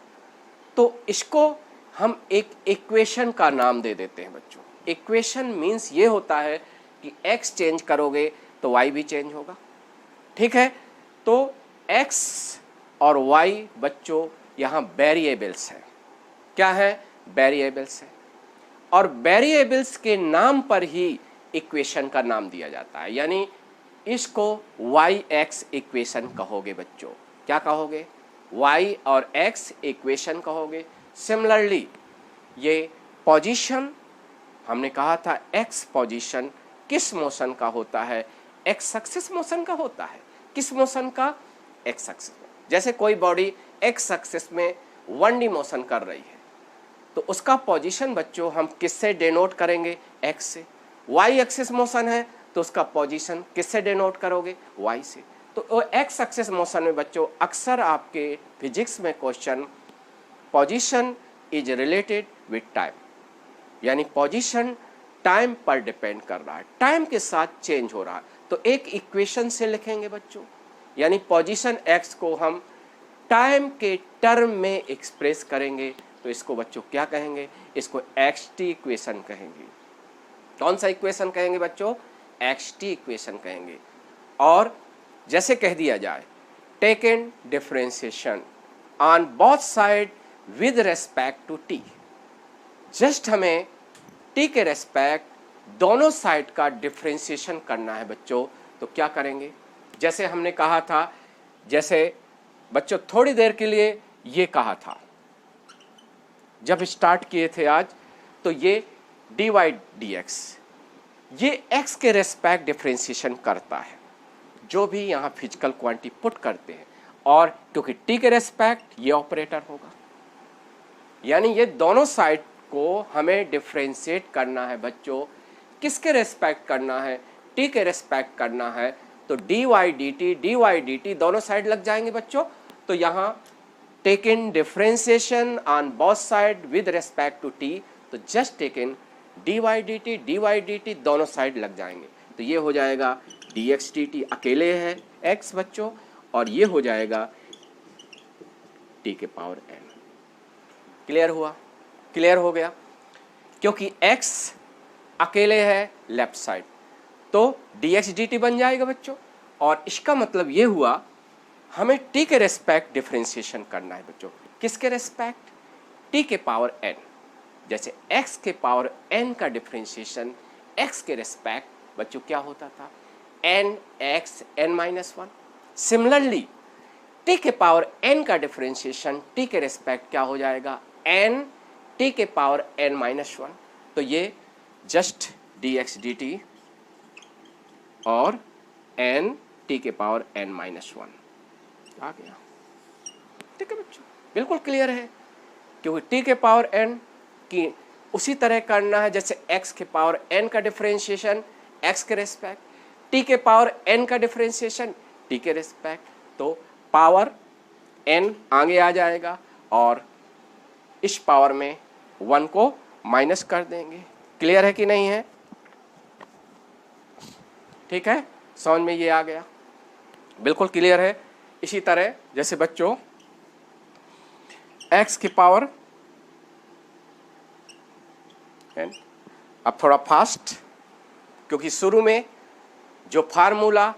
तो इसको हम एक इक्वेशन का नाम दे देते हैं बच्चों। इक्वेशन मीन्स ये होता है कि x चेंज करोगे तो y भी चेंज होगा, ठीक है। तो x और y बच्चों यहाँ वेरिएबल्स हैं। क्या है? वेरिएबल्स है, और वेरिएबल्स के नाम पर ही इक्वेशन का नाम दिया जाता है, यानी इसको y-x इक्वेशन कहोगे बच्चों। क्या कहोगे? y और x इक्वेशन कहोगे। सिमिलरली ये पोजीशन हमने कहा था एक्स पोजीशन किस मोशन का होता है, एक्स एक्सिस मोशन का होता है। किस मोशन का, एक्स एक्सिस में। जैसे कोई बॉडी एक्स एक्सिस में 1D मोशन कर रही है तो उसका पोजीशन बच्चों हम किससे डिनोट करेंगे, एक्स से। वाई एक्सिस मोशन है तो उसका पोजीशन किससे डिनोट करोगे, वाई से। तो एक्स एक्सिस मोशन में बच्चों अक्सर आपके फिजिक्स में question position is related with time, यानी पोजीशन टाइम पर डिपेंड कर रहा है, टाइम के साथ चेंज हो रहा है। तो एक इक्वेशन से लिखेंगे बच्चों, यानी पोजीशन एक्स को हम टाइम के टर्म में एक्सप्रेस करेंगे तो इसको बच्चों क्या कहेंगे, इसको एक्स टी इक्वेशन कहेंगे। कौन सा इक्वेशन कहेंगे बच्चों, एक्स टी इक्वेशन कहेंगे। और जैसे कह दिया जाए taken differentiation on both side with respect to T, just हमें टी के रेस्पेक्ट दोनों साइड का डिफरेंशिएशन करना है बच्चों। तो क्या करेंगे, जैसे हमने कहा था, जैसे बच्चों थोड़ी देर के लिए ये कहा था जब स्टार्ट किए थे आज, तो ये dy dx ये x के रेस्पेक्ट डिफरेंशिएशन करता है जो भी यहाँ फिजिकल क्वांटिटी पुट करते हैं, और क्योंकि t के रेस्पेक्ट ये ऑपरेटर होगा, यानी ये दोनों साइड को हमें डिफरेंशिएट करना है बच्चों। किसके रेस्पेक्ट करना है, t के रेस्पेक्ट करना है। तो dy dt दोनों साइड लग जाएंगे बच्चों। तो यहाँ taken differentiation on both side with respect to t, तो जस्ट टेकन dy dt दोनों साइड लग जाएंगे। तो ये हो जाएगा dx dt, अकेले है x बच्चों, और ये हो जाएगा t के पावर n। क्लियर हुआ, क्लियर हो गया, क्योंकि x अकेले है लेफ्ट साइड तो dx dt बन जाएगा बच्चों। और इसका मतलब ये हुआ हमें t के रेस्पेक्ट डिफरेंशिएशन करना है बच्चों। किसके रेस्पेक्ट, t के पावर n। जैसे x के पावर n का डिफरेंशिएशन x के रेस्पेक्ट बच्चों क्या होता था, n x n-1। Similarly t के पावर n का डिफरेंशिएशन t के रेस्पेक्ट क्या हो जाएगा, n t के पावर n-1। तो ये जस्ट dx dt और n t के पावर n-1 आ गया। ठीक है बच्चों, बिल्कुल क्लियर है, क्योंकि t के पावर n की उसी तरह करना है जैसे x के पावर n का डिफरेंशिएशन x के रेस्पेक्ट, t के पावर n का डिफरेंशिएशन t के रेस्पेक्ट। तो पावर n आगे आ जाएगा और इस पावर में 1 को माइनस कर देंगे। क्लियर है कि नहीं है, ठीक है, समझ में ये आ गया, बिल्कुल क्लियर है। इसी तरह जैसे बच्चों x की पावर n, अब थोड़ा फास्ट, क्योंकि शुरू में जो फार्मूला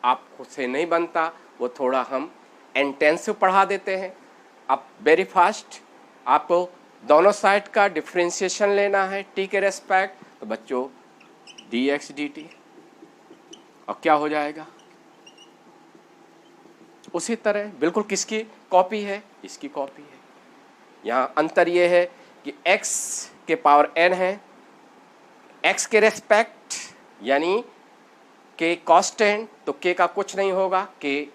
आपको से नहीं बनता वो थोड़ा हम इंटेंसिव पढ़ा देते हैं। अब वेरी फास्ट आपको दोनों साइड का डिफरेंशिएशन लेना है t के रेस्पेक्ट। तो बच्चों dx dt और क्या हो जाएगा, उसी तरह बिल्कुल किसकी कॉपी है, इसकी कॉपी है। यहाँ अंतर ये है कि x के पावर n है, x के रेस्पेक्ट यानी k कांस्टेंट, तो k का कुछ नहीं होगा, k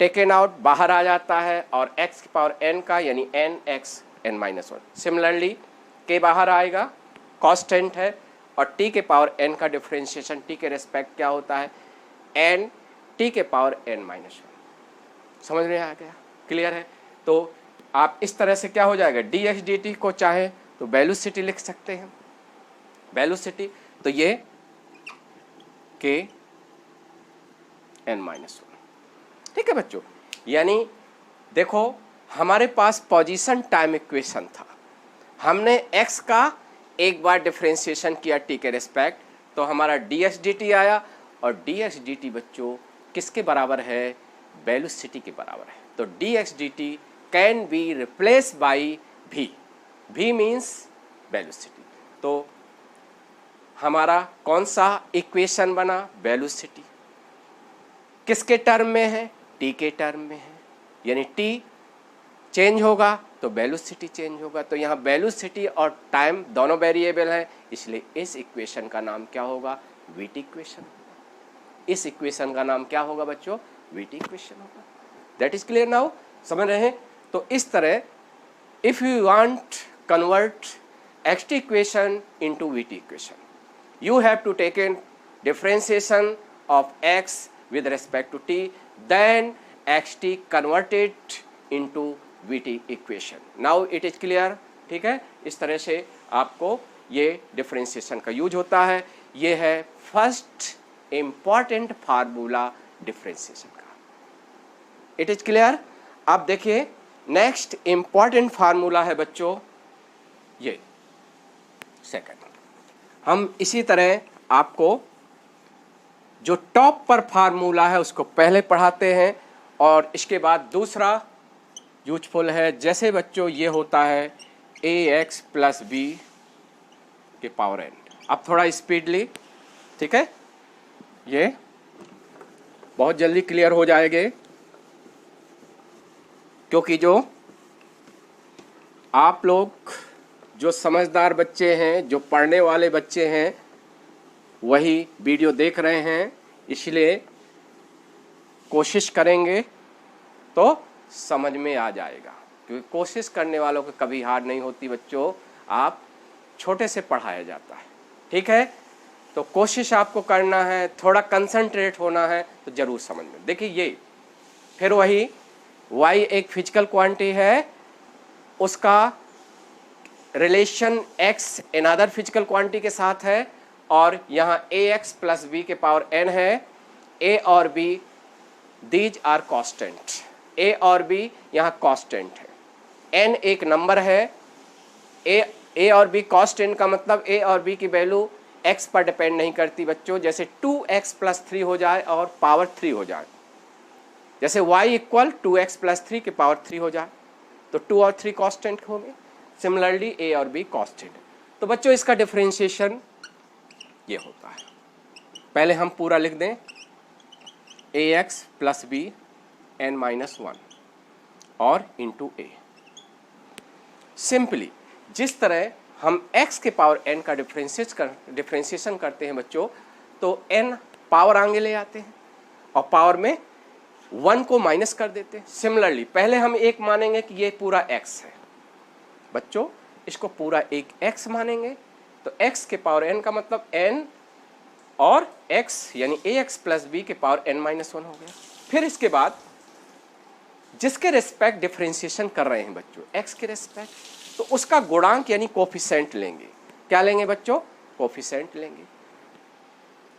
टेकन आउट बाहर आ जाता है, और x के पावर n का यानी n x n-1। Similarly k बाहर आएगा, कांस्टेंट है, और t के पावर n का डिफरेंशिएशन t के रेस्पेक्ट क्या होता है, n t के पावर n-1। समझ में आ गया, क्लियर है। तो आप इस तरह से क्या हो जाएगा, dx dt को चाहे तो वेलोसिटी लिख सकते हैं, वेलोसिटी। तो ये k n-1। ठीक है बच्चों, यानी देखो हमारे पास पोजीशन टाइम इक्वेशन था, हमने x का एक बार डिफरेंशिएशन किया t के रेस्पेक्ट, तो हमारा dx dt आया, और dx dt बच्चों किसके बराबर है, वेलोसिटी के बराबर है। तो dx dt can be replace by v, v means velocity. तो हमारा कौन सा इक्वेशन बना, वेलोसिटी किसके टर्म में है, t के टर्म में है, यानी t चेंज होगा तो वेलोसिटी चेंज होगा। तो यहाँ वेलोसिटी और टाइम दोनों वेरिएबल हैं, इसलिए इस इक्वेशन का नाम क्या होगा? VT equation. इस इक्वेशन का नाम क्या होगा बच्चों? वीटी इक्वेशन होगा। That is clear now? समझ रहे हैं? तो इस तरह if you want convert xt equation into vt equation, you have to take in differentiation of x with respect to t, then xt converted into vt equation. Now it is clear? ठीक है, इस तरह से आपको ये डिफरेंशिएशन का यूज होता है। ये है फर्स्ट इंपॉर्टेंट फार्मूला डिफरेंशिएशन का। It is clear? अब देखिए नेक्स्ट इंपॉर्टेंट फार्मूला है बच्चों ये सेकंड। हम इसी तरह आपको जो टॉप पर फार्मूला है उसको पहले पढ़ाते हैं और इसके बाद दूसरा यूजफुल है। जैसे बच्चों ये होता है ax प्लस बी के पावर n। अब थोड़ा स्पीडली, ठीक है, ये बहुत जल्दी क्लियर हो जाएंगे, क्योंकि जो आप लोग जो समझदार बच्चे हैं, जो पढ़ने वाले बच्चे हैं, वही वीडियो देख रहे हैं, इसलिए कोशिश करेंगे तो समझ में आ जाएगा। क्योंकि कोशिश करने वालों को कभी हार नहीं होती बच्चों, आप छोटे से पढ़ाया जाता है। ठीक है, तो कोशिश आपको करना है, थोड़ा कंसंट्रेट होना है तो जरूर समझ में। देखिए ये फिर वही y एक फिजिकल क्वांटिटी है, उसका relation x another physical quantity के साथ है, और यहाँ ax प्लस बी के पावर n है। a और b these are constant, a और b यहाँ कांस्टेंट है, n एक नंबर है। a और b कांस्टेंट का मतलब a और b की वैल्यू x पर डिपेंड नहीं करती बच्चों। जैसे 2x प्लस 3 हो जाए और पावर 3 हो जाए, जैसे y इक्वल 2x प्लस 3 के पावर 3 हो जाए, तो 2 और 3 कांस्टेंट होंगे। सिमिलरली a और b कांस्टेंट। तो बच्चों इसका डिफरेंशिएशन ये होता है। पहले हम पूरा लिख दें, ax plus B n minus 1 और इंटू a। सिंपली जिस तरह हम x के पावर n का डिफरेंशिएशन करते हैं बच्चों, तो n पावर आगे ले आते हैं और पावर में 1 को माइनस कर देते हैं। सिमिलरली पहले हम एक मानेंगे कि ये पूरा x है बच्चों, इसको पूरा एक x मानेंगे, तो x के पावर n का मतलब n और x यानी ax प्लस b के पावर n माइनस 1 हो गया। फिर इसके बाद जिसके रेस्पेक्ट डिफरेंशिएशन कर रहे हैं बच्चों, x के रेस्पेक्ट, तो उसका गुणांक यानी कोफिशिएंट लेंगे। क्या लेंगे बच्चों? कोफिशिएंट लेंगे।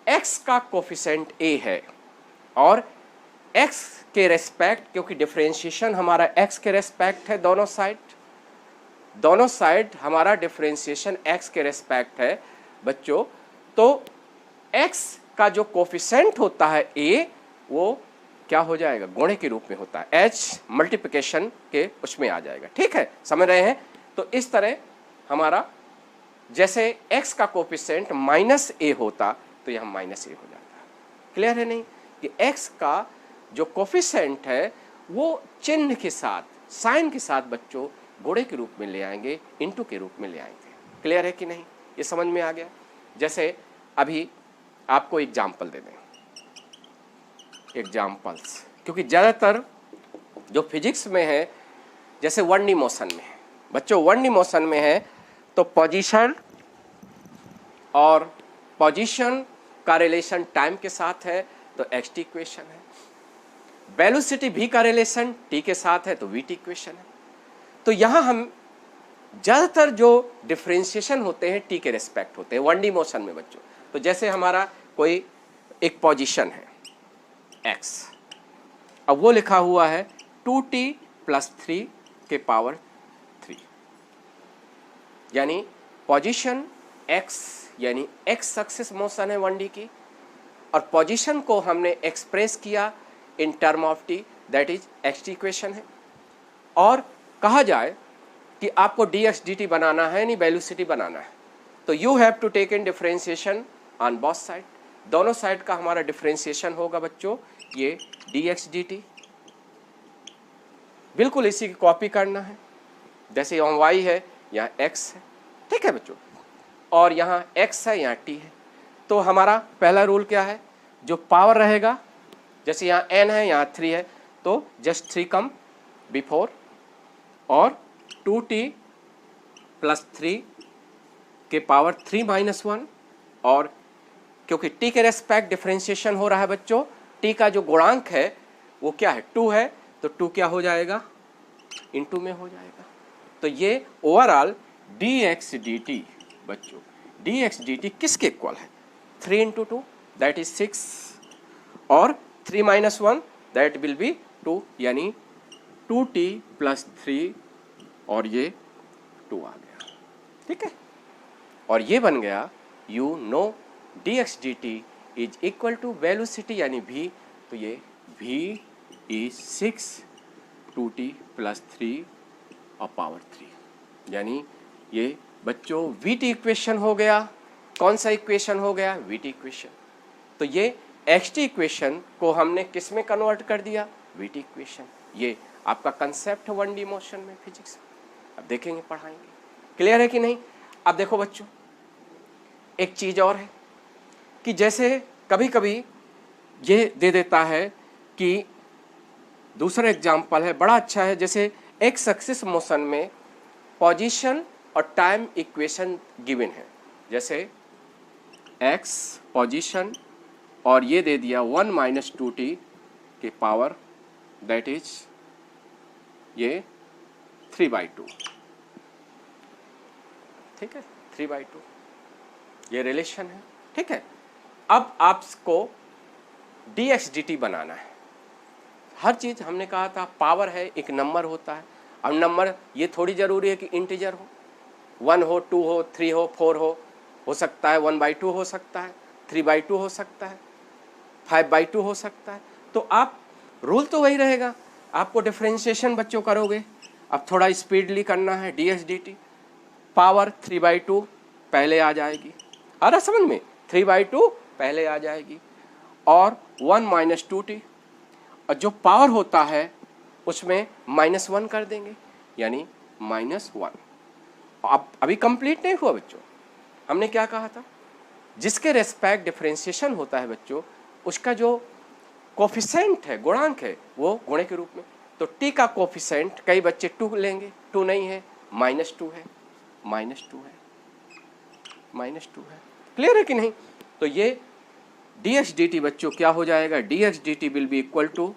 x का कोफिशिएंट a है और x के रेस्पेक्ट, क्योंकि डिफरेंशिएशन हमारा x के रेस्पेक्ट है, दोनों साइड हमारा डिफरेंशिएशन x के रेस्पेक्ट है बच्चों, तो x का जो कोफिशिएंट होता है a, वो क्या हो जाएगा? गुणे के रूप में होता है, h मल्टीप्लिकेशन के उसमें आ जाएगा। ठीक है, समझ रहे हैं? तो इस तरह हमारा जैसे x का कोफिशिएंट माइनस a होता तो यहाँ माइनस a हो जाता है। क्लियर है नहीं? कि x का जो कोफिशिएंट है वो चिन्ह के साथ, साइन के साथ बच्चों गुणे के रूप में ले आएंगे, इनटू के रूप में ले आएंगे। क्लियर है कि नहीं? ये समझ में आ गया? जैसे अभी आपको एग्जाम्पल दे दें, एग्जाम्पल्स, क्योंकि ज़्यादातर जो फिजिक्स में है, जैसे 1D मोशन में है बच्चों, 1D मोशन में है तो पोजीशन और पोजीशन का रिलेशन टाइम के साथ है तो xt इक्वेशन है, वेलोसिटी v का रिलेशन t के साथ है तो vt इक्वेशन है। तो यहाँ हम ज़्यादातर जो डिफरेंशिएशन होते हैं t के रेस्पेक्ट होते हैं 1D मोशन में बच्चों। तो जैसे हमारा कोई एक पोजीशन है x, अब वो लिखा हुआ है 2t प्लस 3 के पावर 3, यानी पोजीशन x यानी x एक्सिस मोशन है 1D की, और पोजीशन को हमने एक्सप्रेस किया in term of t, that is xt equation है। और कहा जाए कि आपको dx dt बनाना है, नहीं वेलोसिटी बनाना है, तो you have to take in differentiation on both side. दोनों साइड का हमारा डिफरेंशिएशन होगा बच्चों ये dx dt, बिल्कुल इसी की कॉपी करना है। जैसे यहाँ y है, यहाँ x है, ठीक है बच्चों, और यहाँ x है, यहाँ t है। तो हमारा पहला रूल क्या है, जो पावर रहेगा, जैसे यहाँ n है, यहाँ 3 है, तो जस्ट 3 कम बिफोर, और 2t प्लस 3 के पावर 3 माइनस 1, और क्योंकि t के रेस्पेक्ट डिफरेंशिएशन हो रहा है बच्चों, t का जो गुणांक है वो क्या है, 2 है, तो 2 क्या हो जाएगा, इनटू में हो जाएगा। तो ये ओवरऑल dx dt बच्चों, dx dt किसके इक्वल है, 3 इंटू 2 दैट इज 6, और 3 माइनस 1 दैट विल बी 2, यानी 2t प्लस 3, और ये 2 आ गया, ठीक है। और ये बन गया you know dx dt is equal to velocity यानी v, तो ये v इज 6 2t प्लस 3 और पावर 3, यानी ये बच्चों vt इक्वेशन हो गया। कौन सा इक्वेशन हो गया, vt इक्वेशन। तो ये xt इक्वेशन को हमने किस में कन्वर्ट कर दिया, vt इक्वेशन। ये आपका कंसेप्ट 1D मोशन में फिजिक्स, अब देखेंगे पढ़ाएंगे, क्लियर है कि नहीं। अब देखो बच्चों, एक चीज और है कि जैसे कभी कभी ये दे देता है कि दूसरा एग्जाम्पल है, बड़ा अच्छा है, जैसे एक्स एक्सिस मोशन में पोजीशन और टाइम इक्वेशन गिवन है, जैसे एक्स पोजीशन और ये दे दिया 1 माइनस 2t के पावर दैट इज ये 3/2, ठीक है, 3/2 ये रिलेशन है, ठीक है। अब आपको dx dt बनाना है। हर चीज हमने कहा था पावर है, एक नंबर होता है। अब नंबर ये थोड़ी जरूरी है कि इंटीजर हो, 1 हो, 2 हो, 3 हो, 4 हो सकता है, 1/2 हो सकता है, 3/2 हो सकता है, 5/2 हो सकता है। तो आप रूल तो वही रहेगा, आपको डिफरेंशिएशन बच्चों करोगे। अब थोड़ा स्पीडली करना है, dx dt पावर 3/2 पहले आ जाएगी, आ रहा समझ में, 3/2 पहले आ जाएगी, और 1 माइनस 2t, और जो पावर होता है उसमें -1 कर देंगे, यानी -1। अब अभी कंप्लीट नहीं हुआ बच्चों, हमने क्या कहा था, जिसके रेस्पेक्ट डिफरेंशिएशन होता है बच्चों, उसका जो कोफिशिएंट है, गुणांक है, वो गुणे के रूप में। तो t का कोफिशिएंट, कई बच्चे 2 लेंगे, 2 नहीं है, -2 है, -2 है, -2 है, क्लियर है कि नहीं। तो ये dx dt बच्चों क्या हो जाएगा, dx dt will be equal to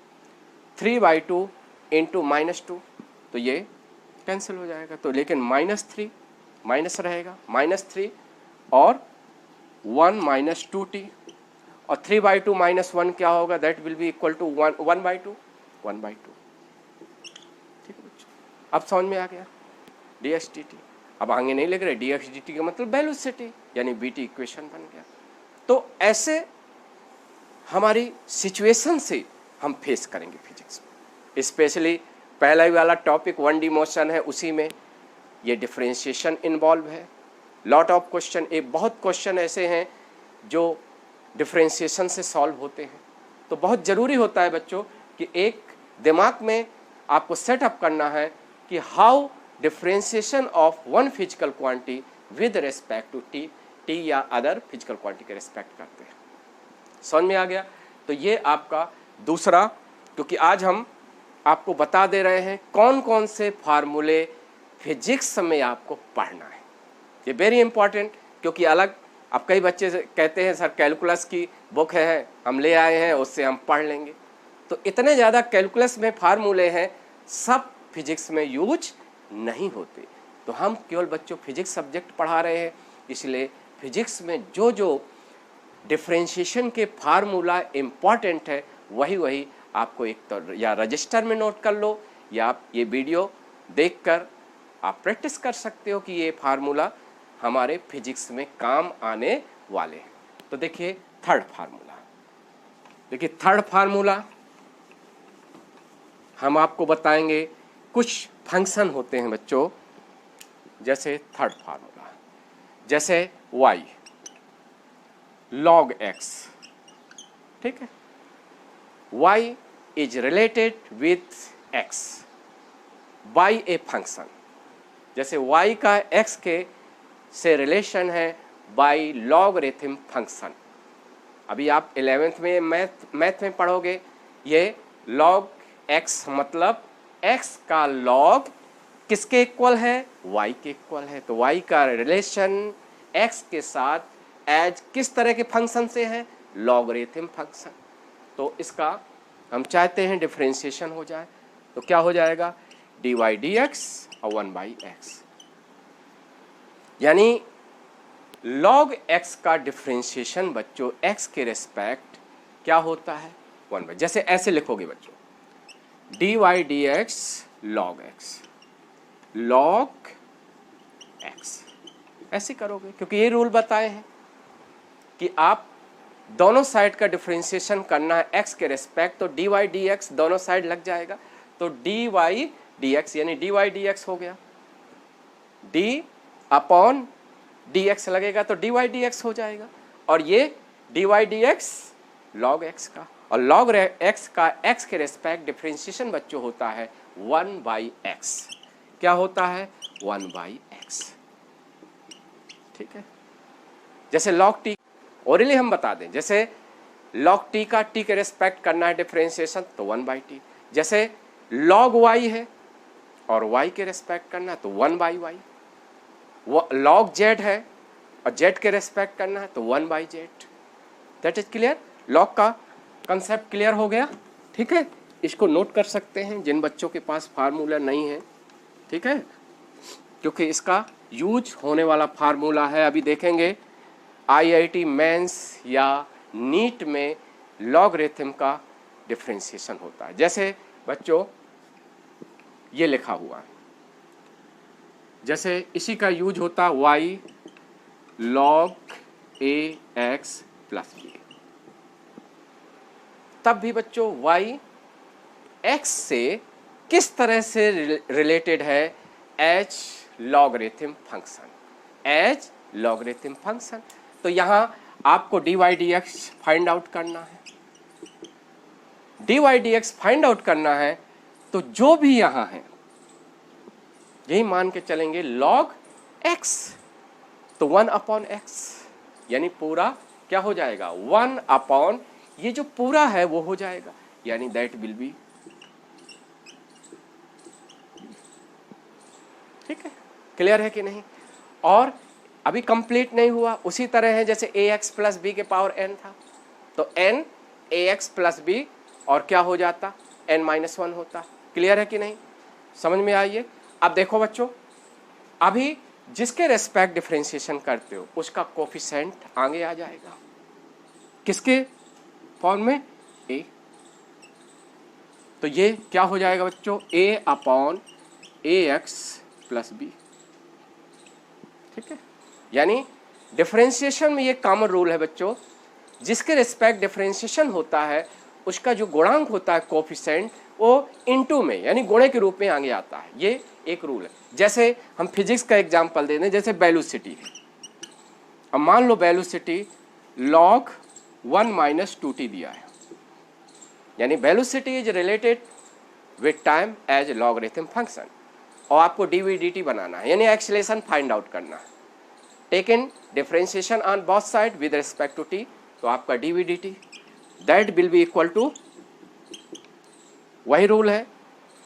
3/2 into -2, तो ये कैंसिल हो जाएगा, तो लेकिन -3 माइनस रहेगा, -3 और 1 माइनस 2t, और 3/2 -1 क्या होगा, that will be equal to 1/2, 1/2, ठीक है बच्चों। अब समझ में आ गया dx dt। अब आगे नहीं लिख रहे, dx dt का मतलब वेलोसिटी, यानी vt इक्वेशन बन गया। तो ऐसे हमारी सिचुएशन से हम फेस करेंगे फिजिक्स में, स्पेशली पहला ही वाला टॉपिक 1D मोशन है, उसी में ये डिफरेंशिएशन इन्वॉल्व है। लॉट ऑफ क्वेश्चन, एक बहुत क्वेश्चन ऐसे हैं जो डिफरेंशिएशन से सॉल्व होते हैं। तो बहुत ज़रूरी होता है बच्चों कि एक दिमाग में आपको सेटअप करना है कि how differentiation of one physical quantity with respect to T या अदर फिजिकल क्वांटिटी के रेस्पेक्ट करते हैं। समझ में आ गया। तो ये आपका दूसरा, क्योंकि आज हम आपको बता दे रहे हैं कौन कौन से फार्मूले फिजिक्स में आपको पढ़ना है। ये वेरी इंपॉर्टेंट, क्योंकि अलग अब कई बच्चे कहते हैं सर कैलकुलस की बुक है, हम ले आए हैं, उससे हम पढ़ लेंगे। तो इतने ज़्यादा कैलकुलस में फार्मूले हैं, सब फिजिक्स में यूज नहीं होते। तो हम केवल बच्चों फिजिक्स सब्जेक्ट पढ़ा रहे हैं, इसलिए फिजिक्स में जो जो डिफरेंशिएशन के फार्मूला इम्पॉर्टेंट है वही आपको एक तो या रजिस्टर में नोट कर लो, या आप ये वीडियो देखकर आप प्रैक्टिस कर सकते हो कि ये फार्मूला हमारे फिजिक्स में काम आने वाले हैं। तो देखिए थर्ड फार्मूला, देखिए थर्ड फार्मूला हम आपको बताएंगे। कुछ फंक्शन होते हैं बच्चों, जैसे थर्ड फार्मूला, जैसे y log x, ठीक है, y is related with x by a function, जैसे y का x के से रिलेशन है बाई लॉगरिथम फंक्शन। अभी आप 11th में मैथ में पढ़ोगे, ये लॉग x मतलब x का लॉग किसके इक्वल है, y के इक्वल है। तो y का रिलेशन x के साथ एज किस तरह के फंक्शन से है, लॉगरिथम फंक्शन। तो इसका हम चाहते हैं डिफरेंशिएशन हो जाए, तो क्या हो जाएगा, dy dx और 1/x, यानी log x का डिफरेंशिएशन बच्चों x के रेस्पेक्ट क्या होता है, 1/। जैसे ऐसे लिखोगे बच्चों, dy dx log x, log x, ऐसे करोगे क्योंकि ये रूल बताए हैं कि आप दोनों साइड का डिफरेंशिएशन करना है x के रेस्पेक्ट, तो dy dx दोनों साइड लग जाएगा, तो dy dx यानी dy dx हो गया, d अपॉन dx लगेगा तो dy dx हो जाएगा, और ये dy dx log x का, और log x का x के रेस्पेक्ट डिफरेंशिएशन बच्चों होता है 1/x। क्या होता है, 1/x। ठीक है, जैसे log t ओरली हम बता दें, जैसे log t का t के रेस्पेक्ट करना है डिफरेंशिएशन तो 1/t, जैसे log y है और y के रेस्पेक्ट करना है तो 1/y, log z है और z के रेस्पेक्ट करना है तो 1/z। That is clear, log का कंसेप्ट क्लियर हो गया। ठीक है, इसको नोट कर सकते हैं जिन बच्चों के पास फार्मूला नहीं है, ठीक है, क्योंकि इसका यूज होने वाला फार्मूला है। अभी देखेंगे IIT मेंस या नीट में लॉगरिथम का डिफरेंशिएशन होता है। जैसे बच्चों ये लिखा हुआ है, जैसे इसी का यूज होता y log ax plus b, तब भी बच्चों y x से किस तरह से रिलेटेड है, as logarithm function, as logarithm function. तो यहां आपको dy dx फाइंड आउट करना है, dy dx फाइंड आउट करना है, तो जो भी यहां है यही मान के चलेंगे log x, तो 1/x, यानी पूरा क्या हो जाएगा, 1/, ये जो पूरा है वो हो जाएगा, यानी दैट विल बी। ठीक है, क्लियर है कि नहीं। और अभी कंप्लीट नहीं हुआ, उसी तरह है जैसे ax प्लस b के पावर n था, तो n ax प्लस b और क्या हो जाता, n-1 होता। क्लियर है कि नहीं, समझ में आइए। अब देखो बच्चों, अभी जिसके रेस्पेक्ट डिफरेंशिएशन करते हो उसका कोफिशिएंट आगे आ जाएगा, किसके फॉर्म में, a, तो ये क्या हो जाएगा बच्चों, a/ax प्लस b। ठीक है, यानी डिफरेंशिएशन में ये कॉमन रूल है बच्चों, जिसके रेस्पेक्ट डिफरेंशिएशन होता है उसका जो गुणांक होता है कोफिशिएंट, वो इनटू में यानी गुणे के रूप में आगे आता है। ये एक रूल है। जैसे हम फिजिक्स का एग्जांपल दे दें, जैसे वेलोसिटी है, अब मान लो वेलोसिटी log 1 - 2t दिया है, यानी velocity is related with time as logarithm function, और आपको dv dt बनाना है, यानी एक्सीलरेशन फाइंड आउट करना है। Taken differentiation on both side with respect to t, तो आपका dv dt that will be equal to, वही रूल है,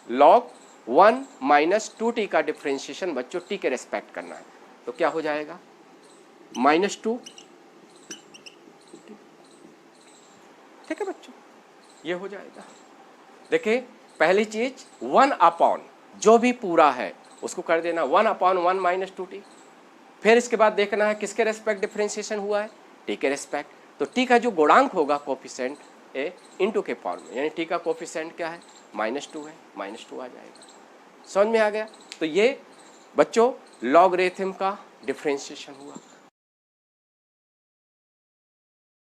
log 1 - 2t का डिफरेंशिएशन बच्चों t के रेस्पेक्ट करना है, तो क्या हो जाएगा, -2। ठीक है बच्चों, ये हो जाएगा। देखिए पहली चीज 1/, जो भी पूरा है उसको कर देना 1/1 - 2t, फिर इसके बाद देखना है किसके रेस्पेक्ट डिफरेंशिएशन हुआ है, t के रेस्पेक्ट, तो t का जो गुणांक होगा कोफिशिएंट a इंटू के फॉर्म में, यानी t का कोफिशिएंट क्या है, -2 है, -2 आ जाएगा। समझ में आ गया। तो ये बच्चों लॉगरिथम का डिफरेंशिएशन हुआ।